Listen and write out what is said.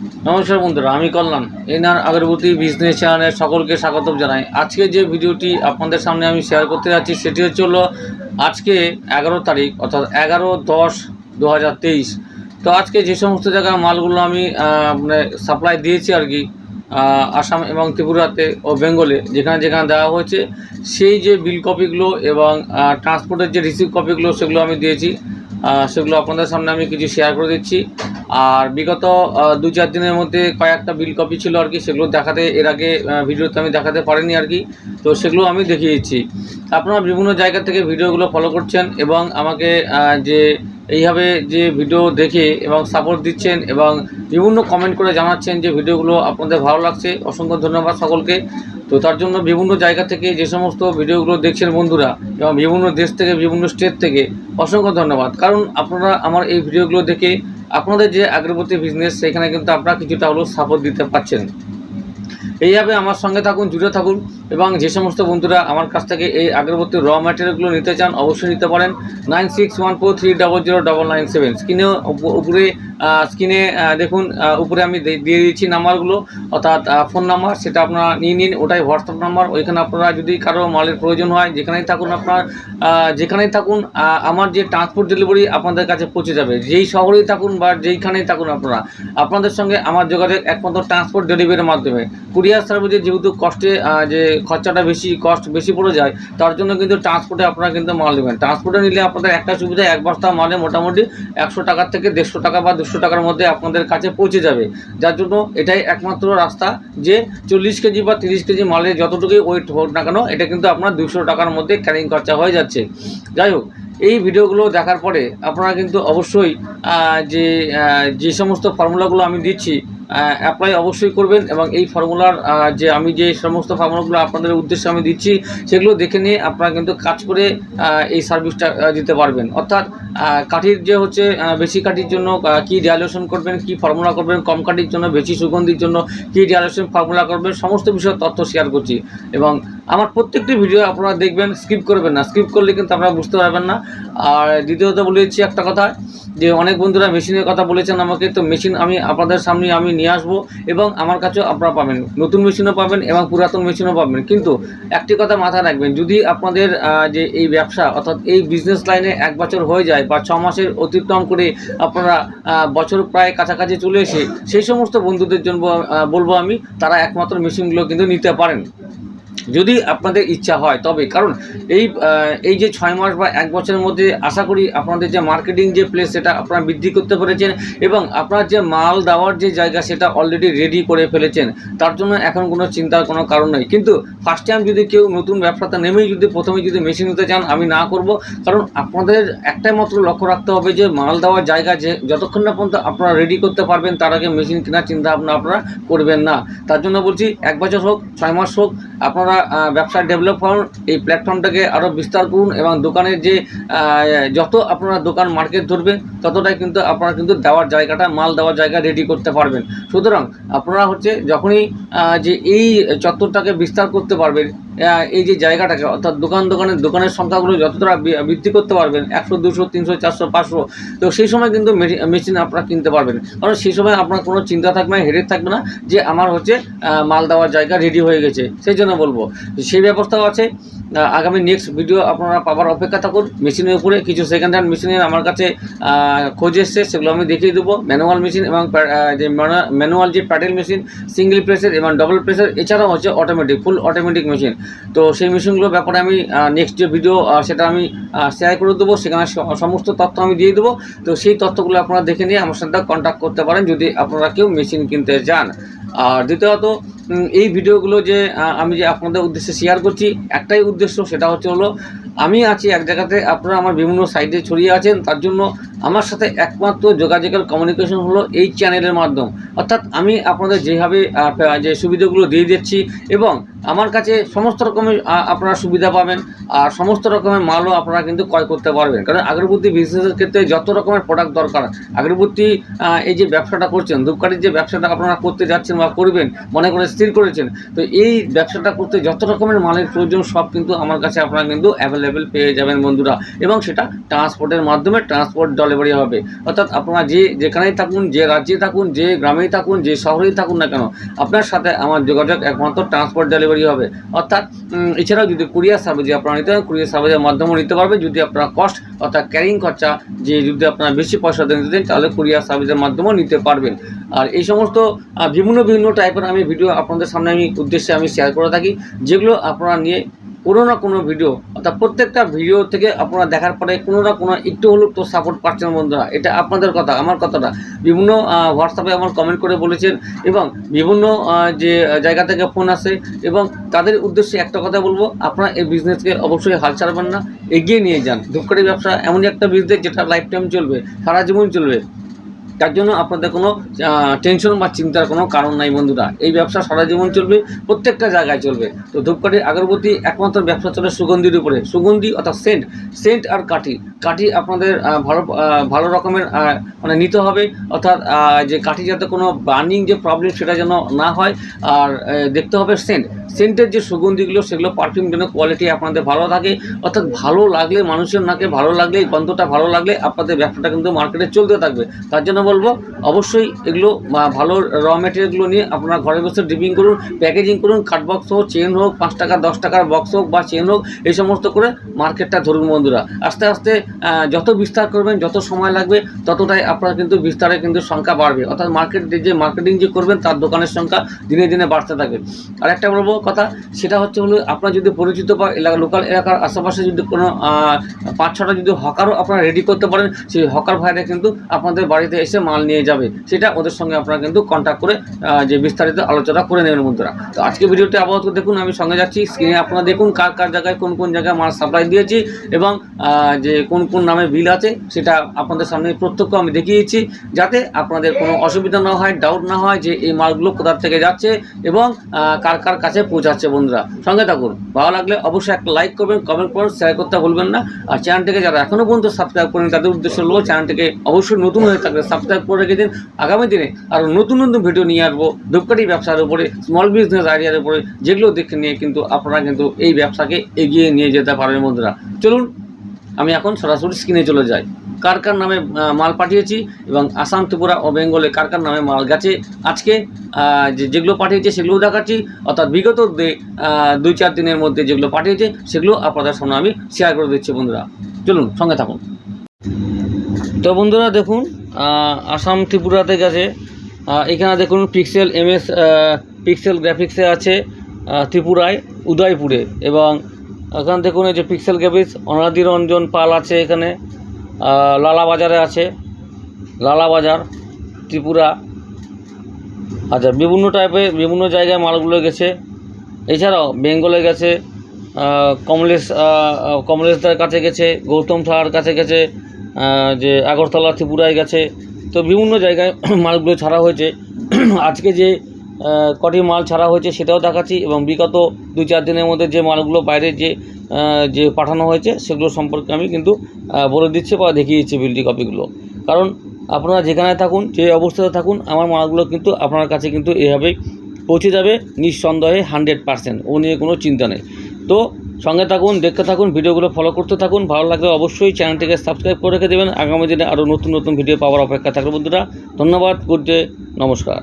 নমস্কার বন্ধুরা, আমি কল্যাণ এনার আগরবতী বিজনেস চ্যানেলের সকলকে স্বাগত জানাই। আজকে যে ভিডিওটি আপনাদের সামনে আমি শেয়ার করতে যাচ্ছি সেটি হলো আজকে 11 তারিখ অর্থাৎ 11/10/2023। তো আজকে যে সমস্ত জায়গায় মালগুলো আমি সাপ্লাই দিয়েছি আর কি, আসাম এবং ত্রিপুরাতে ও বেঙ্গলে যেখানে যেখানে দেওয়া হয়েছে সেই যে বিল কপিগুলো এবং ট্রান্সপোর্টের যে রিসিভ কপিগুলো সেগুলো আমি দিয়েছি, সেগুলো আপনাদের সামনে আমি কিছু শেয়ার করে দিচ্ছি। আর বিগত 2-4 দিনের মধ্যে কয়েকটা বিল কপি ছিল আর কি, সেগুলো দেখাতে এর আগে ভিডিওতে আমি দেখাতে পারিনি আর কি, তো সেগুলো আমি দেখিয়ে দিচ্ছি। আপনারা বিভিন্ন জায়গা থেকে ভিডিওগুলো ফলো করছেন এবং আমাকে যে এইভাবে যে ভিডিও দেখে এবং সাপোর্ট দিচ্ছেন এবং বিভিন্ন কমেন্ট করে জানাচ্ছেন যে ভিডিওগুলো আপনাদের ভালো লাগছে, অসংখ্য ধন্যবাদ সকলকে। তো তার জন্য বিভিন্ন জায়গা থেকে যে সমস্ত ভিডিওগুলো দেখছেন বন্ধুরা এবং বিভিন্ন দেশ থেকে বিভিন্ন স্টেট থেকে অসংখ্য ধন্যবাদ, কারণ আপনারা আমার এই ভিডিওগুলো দেখে আপনাদের যে আগরবতী বিজনেস সেখানে কিন্তু আপনারা কিছুটা হলেও সাপোর্ট দিতে পারছেন। এইভাবে আমার সঙ্গে থাকুন, জুড়ে থাকুন এবং যে সমস্ত বন্ধুরা আমার কাছ থেকে এই আগরবতীর র ম্যাটেরিয়ালগুলো নিতে চান অবশ্যই নিতে পারেন। 9614300997 স্ক্রিনে দেখুন, উপরে আমি দিয়ে দিচ্ছি নাম্বারগুলো, অর্থাৎ ফোন নাম্বার, সেটা আপনারা নিয়ে নিন, ওটাই হোয়াটসঅ্যাপ নাম্বার। ওইখানে আপনারা যদি কারো মালের প্রয়োজন হয় যেখানেই থাকুন আমার যে ট্রান্সপোর্ট ডেলিভারি আপনাদের কাছে পৌঁছে যাবে, যেই শহরেই থাকুন বা যেইখানেই থাকুন আপনাদের সঙ্গে আমার যোগাযোগ একমাত্র ট্রান্সপোর্ট ডেলিভারির মাধ্যমে। কুরিয়ার সার্ভিসে যেহেতু যে খরচাটা কস্ট বেশি পড়ে যায়, তার জন্য কিন্তু ট্রান্সপোর্টে আপনারা কিন্তু মাল নেবেন। ট্রান্সপোর্টে নিলে আপনাদের একটা সুবিধা, এক বস্তা মালে মোটামুটি 100 টাকা থেকে 150 টাকা বা 200 টাকার মধ্যে আপনাদের কাছে পৌঁছে যাবে, যার জন্য এটাই একমাত্র রাস্তা যে 40 কেজি বা 30 কেজি মালের যতটুকুই ওয়েট হোক না কেন এটা কিন্তু আপনার 200 টাকার মধ্যে ক্যারিং খরচা হয়ে যাচ্ছে। যাই হোক, এই ভিডিওগুলো দেখার পরে আপনারা কিন্তু অবশ্যই যে সমস্ত ফর্মুলাগুলো আমি দিচ্ছি অ্যাপ্লাই অবশ্যই করবেন এবং এই ফর্মুলার আমি যে সমস্ত ফর্মুলাগুলো আপনাদের উদ্দেশ্যে আমি দিচ্ছি সেগুলো দেখে নিয়ে আপনারা কিন্তু কাজ করে এই সার্ভিসটা দিতে পারবেন। অর্থাৎ কাঠির যে হচ্ছে বেশি কাঠির জন্য কী ডাইলুশন করবেন, কী ফর্মুলা করবেন, কম কাঠির জন্য বেশি সুগন্ধির জন্য কী ডাইলুশন ফর্মুলা করবেন, সমস্ত বিষয়ে তথ্য শেয়ার করছি এবং আমার প্রত্যেকটি ভিডিও আপনারা দেখবেন, স্কিপ করবেন না। স্কিপ করলে কিন্তু আপনারা বুঝতে পারবেন না। আর দ্বিতীয়ত বলে দিচ্ছি একটা কথা, যে অনেক বন্ধুরা মেশিনের কথা বলেছেন আমাকে, তো মেশিন আমি আপনাদের সামনে আমি নিয়ে আসবো এবং আমার কাছেও আপনারা পাবেন, নতুন মেশিনও পাবেন এবং পুরাতন মেশিনও পাবেন। কিন্তু একটি কথা মাথায় রাখবেন, যদি আপনাদের যে এই ব্যবসা অর্থাৎ এই বিজনেস লাইনে 1 বছর হয়ে যায় বা 6 মাসের অতিক্রম করে আপনারা বছর প্রায় কাছাকাছি চলে এসে সেই সমস্ত বন্ধুদের জন্য বলবো আমি, তারা একমাত্র মেশিনগুলো কিন্তু নিতে পারেন যদি আপনাদের ইচ্ছা হয় তবে। কারণ এই যে 6 মাস বা 1 বছরের মধ্যে আশা করি আপনাদের যে মার্কেটিং যে প্লেস সেটা আপনারা বৃদ্ধি করতে পেরেছেন এবং আপনার যে মাল দেওয়ার যে জায়গা সেটা অলরেডি রেডি করে ফেলেছেন, তার জন্য এখন কোনো চিন্তার কোনো কারণ নেই। কিন্তু ফার্স্ট টাইম যদি কেউ নতুন ব্যবসাতে নেমেই প্রথমে যদি মেশিন নিতে চান আমি না করব, কারণ আপনাদের একটাই মাত্র লক্ষ্য রাখতে হবে যে মাল দেওয়ার জায়গা যে যতক্ষণ না পর্যন্ত আপনারা রেডি করতে পারবেন তার আগে মেশিন কেনার চিন্তা ভাবনা আপনারা করবেন না। তার জন্য বলছি 1 বছর হোক 6 মাস হোক আপনারা ব্যবসা ডেভেলপ হন, এই প্ল্যাটফর্মটাকে আরও বিস্তার করুন এবং দোকানের যে যত আপনারা দোকান মার্কেট ধরবেন ততটাই কিন্তু আপনারা কিন্তু দেওয়ার জায়গাটা মাল দেওয়ার জায়গা রেডি করতে পারবেন। সুতরাং আপনারা যখনই যে এই চত্বরটাকে বিস্তার করতে পারবেন, এই যে জায়গাটাকে অর্থাৎ দোকানের সংখ্যাগুলো যতটা বৃদ্ধি করতে পারবেন 100, 200, 300, 400, 500, তো সেই সময় কিন্তু মেশিন আপনারা কিনতে পারবেন। কারণ সেই সময় আপনার কোনো চিন্তা থাকবে না, হেডেক থাকবে না যে আমার মাল দেওয়ার জায়গা রেডি হয়ে গেছে। সেই জন্য বলবো সেই ব্যবস্থাও আছে। আগামী নেক্সট ভিডিও আপনারা পাবার অপেক্ষা থাকুন। মেশিনের উপরে কিছু সেকেন্ড হ্যান্ড মেশিনের আমার কাছে খোঁজ এসছে, সেগুলো আমি দেখিয়ে দেবো। ম্যানুয়াল মেশিন এবং ম্যানুয়াল যে প্যাডেল মেশিন, সিঙ্গেল প্রেসের এবং ডবল প্রেসের, এছাড়াও অটোমেটিক ফুল অটোমেটিক মেশিন। তো সেই মেশিনগুলোর ব্যাপারে আমি নেক্সট যে ভিডিও সেটা আমি শেয়ার করে দেবো, সেখানে সমস্ত তথ্য আমি দিয়ে দেবো। তো সেই তথ্যগুলো আপনারা দেখে নিয়ে আমার সাথে কন্ট্যাক্ট করতে পারেন যদি আপনারা কেউ মেশিন কিনতে চান। আর দ্বিতীয়ত এই ভিডিওগুলো আমি আপনাদের উদ্দেশ্যে শেয়ার করছি, একটাই উদ্দেশ্য, সেটা হলো আমি আছি এক জায়গাতে, আপনারা আমার বিভিন্ন সাইটে ছড়িয়ে আছেন, তার জন্য আমার সাথে একমাত্র যোগাযোগের কমিউনিকেশন হলো এই চ্যানেলের মাধ্যম। অর্থাৎ আমি আপনাদের যেভাবে যে সুবিধাগুলো দিয়ে দিচ্ছি এবং আমার কাছে সমস্ত রকমের আপনারা সুবিধা পাবেন আর সমস্ত রকমের মালও আপনারা কিন্তু ক্রয় করতে পারবেন। কারণ আগরবতী বিজনেসের ক্ষেত্রে যত রকমের প্রোডাক্ট দরকার, আগরবতী এই যে ব্যবসাটা করছেন, ধূপকাঠির যে ব্যবসাটা আপনারা করতে যাচ্ছেন বা করবেন, মনে করেন স্থির করেছেন। তো এই ব্যবসাটা করতে যত রকমের মালের প্রয়োজন সব কিন্তু আমার কাছে আপনারা কিন্তু অ্যাভেলেবেল পেয়ে যাবেন বন্ধুরা, এবং সেটা ট্রান্সপোর্টের মাধ্যমে ট্রান্সপোর্ট ডেলিভারি হবে। অর্থাৎ আপনারা যেখানেই থাকুন, যে রাজ্যে থাকুন, যে গ্রামেই থাকুন, যে শহরেই থাকুন না কেন, আপনার সাথে আমার যোগাযোগ একমাত্র ট্রান্সপোর্ট ডেলিভারি হবে। অর্থাৎ এছাড়াও যদি কুরিয়ার সার্ভিস আপনারা নিতে হয়, কুরিয়ার সার্ভিসের মাধ্যমেও নিতে পারবে। যদি আপনারা কস্ট অর্থাৎ ক্যারিং খরচা যদি আপনারা বেশি পয়সা দিতে দেন, তাহলে কুরিয়ার সার্ভিসের মাধ্যমেও নিতে পারবেন। আর এই সমস্ত বিভিন্ন টাইপের আমি ভিডিও আপনাদের সামনে উদ্দেশ্যে আমি শেয়ার করে থাকি, যেগুলো আপনারা নিয়ে কোনো না কোনো ভিডিও, অর্থাৎ প্রত্যেকটা ভিডিও থেকে আপনারা দেখার পরে কোনো না কোনো একটু হলেও তো সাপোর্ট পাচ্ছেন বন্ধুরা। এটা আপনাদের কথা, আমার কথাটা বিভিন্ন হোয়াটসঅ্যাপে আমার কমেন্ট করে বলেছেন, এবং বিভিন্ন যে জায়গা থেকে ফোন আসে, এবং তাদের উদ্দেশ্যে একটা কথা বলবো, আপনারা এই বিজনেসকে অবশ্যই হাল ছাড়বেন না, এগিয়ে নিয়ে যান। ধূপকাঠি ব্যবসা এমনই একটা বিজনেস যেটা লাইফ টাইম চলবে, সারা জীবন চলবে। তার জন্য আপনাদের কোনো টেনশন বা চিন্তার কোনো কারণ নাই বন্ধুরা। এই ব্যবসা সারা জীবন চলবে, প্রত্যেকটা জায়গায় চলবে। তো ধূপকাঠি আগরবাতি একমাত্র ব্যবসা চলে সুগন্ধির উপরে। সুগন্ধি অর্থাৎ সেন্ট আর কাঠি আপনাদের ভালো রকমের মানে নিতে হবে। অর্থাৎ যে কাঠি যাতে কোনো বার্নিং যে প্রবলেম সেটা যেন না হয়। আর দেখতে হবে সেন্টের যে সুগন্ধিগুলো, সেগুলো পারফিউম যেন কোয়ালিটি আপনাদের ভালো থাকে। অর্থাৎ ভালো লাগলে, মানুষের নাকে ভালো লাগলে, গন্ধটা ভালো লাগলে আপনাদের ব্যবসাটা কিন্তু মার্কেটে চলতে থাকবে। তার জন্য বলবো অবশ্যই এগুলো ভালো র মেটেরিয়ালগুলো নিয়ে আপনারা ঘরে বসে ডিপিং করুন, প্যাকেজিং করুন। কাঠবক্স হোক, চেন হোক, 5 টাকা 10 টাকার বক্স হোক বা চেন হোক, এই সমস্ত করে মার্কেটটা ধরুন বন্ধুরা। আস্তে আস্তে যত বিস্তার করবেন, যত সময় লাগবে, ততটাই আপনারা কিন্তু বিস্তারে কিন্তু সংখ্যা বাড়বে। অর্থাৎ মার্কেটিং যে করবেন, তার দোকানের সংখ্যা দিনে দিনে বাড়তে থাকবে। আর একটা বলবো কথা, সেটা হচ্ছে আপনার যদি পরিচিত বা লোকাল এলাকার আশেপাশে যদি কোনো 5-6টা যদি হকারও আপনারা রেডি করতে পারেন, সেই হকার ভাইরা কিন্তু আপনাদের বাড়িতে এসে মাল নিয়ে যাবে। সেটা ওদের সঙ্গে আপনারা কিন্তু কন্ট্যাক্ট করে যে বিস্তারিত আলোচনা করে নেবেন বন্ধুরা। তো আজকে ভিডিওটি আপাতত দেখুন, আমি সঙ্গে যাচ্ছি। স্ক্রিনে আপনারা দেখুন কার জায়গায় কোন জায়গায় মাল সাপ্লাই দিয়েছি, এবং যে কোন নামে বিল আছে, সেটা আপনাদের সামনে প্রত্যক্ষ আমি দেখিয়েছি, যাতে আপনাদের কোনো অসুবিধা না হয়, ডাউট না হয় যে এই মালগুলো কোথা থেকে যাচ্ছে এবং কার কাছে পৌঁছাচ্ছে বন্ধুরা। সঙ্গে থাকুন। ভালো লাগলে অবশ্যই একটা লাইক করবেন, কমেন্ট করবেন, শেয়ার করতে ভুলবেন না। আর চ্যানেলটিকে যারা এখনও পর্যন্ত সাবস্ক্রাইব করেন, তাদের উদ্দেশ্য হলো চ্যানেলটিকে অবশ্যই নতুন হয়ে থাকলে সাবস্ক্রাইব করে রেখে দিন। আগামী দিনে আরও নতুন ভিডিও নিয়ে আসবো ধূপকাঠি ব্যবসার উপরে, স্মল বিজনেস আইডিয়ার উপরে, যেগুলো দেখে নিয়ে কিন্তু আপনারা কিন্তু এই ব্যবসাকে এগিয়ে নিয়ে যেতে পারবেন বন্ধুরা। চলুন আমি এখন সরাসরি স্ক্রিনে চলে যাই। কার নামে মাল পাঠিয়েছি এবং আসাম, ত্রিপুরা ও বেঙ্গলে কার নামে মাল গেছে, আজকে যেগুলো পাঠিয়েছে সেগুলো দেখাচ্ছি। অর্থাৎ বিগত 2-4 দিনের মধ্যে যেগুলো পাঠিয়েছে সেগুলো আপনাদের সামনে আমি শেয়ার করে দিচ্ছি বন্ধুরা। চলুন সঙ্গে থাকুন। তো বন্ধুরা দেখুন, আসাম ত্রিপুরাতে গেছে। এখানে দেখুন পিক্সেল গ্রাফিক্সে আছে ত্রিপুরায়, উদয়পুরে। এবং এখানে দেখুন এই যে পিক্সেল গ্রাফিক্স অনাদি রঞ্জন পাল আছে, এখানে লালাবাজারে আছে, লালাবাজার ত্রিপুরা। আচ্ছা, বিভিন্ন জায়গায় মালগুলো গেছে। এছাড়াও বেঙ্গলে গেছে, কমলেশদার কাছে গেছে, গৌতম থার কাছে গেছে, যে আগরতলা ত্রিপুরায় গেছে। তো বিভিন্ন জায়গায় মালগুলো ছাড়া হয়েছে। আজকে যে কটি মাল ছাড়া হয়েছে সেটাও দেখাচ্ছি, এবং বিগত 2-4 দিনের মধ্যে যে মালগুলো বাইরে যে পাঠানো হয়েছে সেগুলো সম্পর্কে আমি কিন্তু বলে দিচ্ছি বা দেখিয়ে দিচ্ছি বিলটি কপিগুলো। কারণ আপনারা যেখানে থাকুন, যে অবস্থাতে থাকুন, আমার মালগুলো কিন্তু আপনার কাছে কিন্তু এভাবেই পৌঁছে যাবে নিঃসন্দেহে 100%। ও নিয়ে কোনো চিন্তা নেই। তো সঙ্গে থাকুন, দেখতে থাকুন, ভিডিওগুলো ফলো করতে থাকুন। ভালো লাগলে অবশ্যই চ্যানেলটিকে সাবস্ক্রাইব করে রেখে দেবেন। আগামী দিনে আরও নতুন ভিডিও পাওয়ার অপেক্ষা থাকবে বন্ধুরা। ধন্যবাদ, গুড ডে, নমস্কার।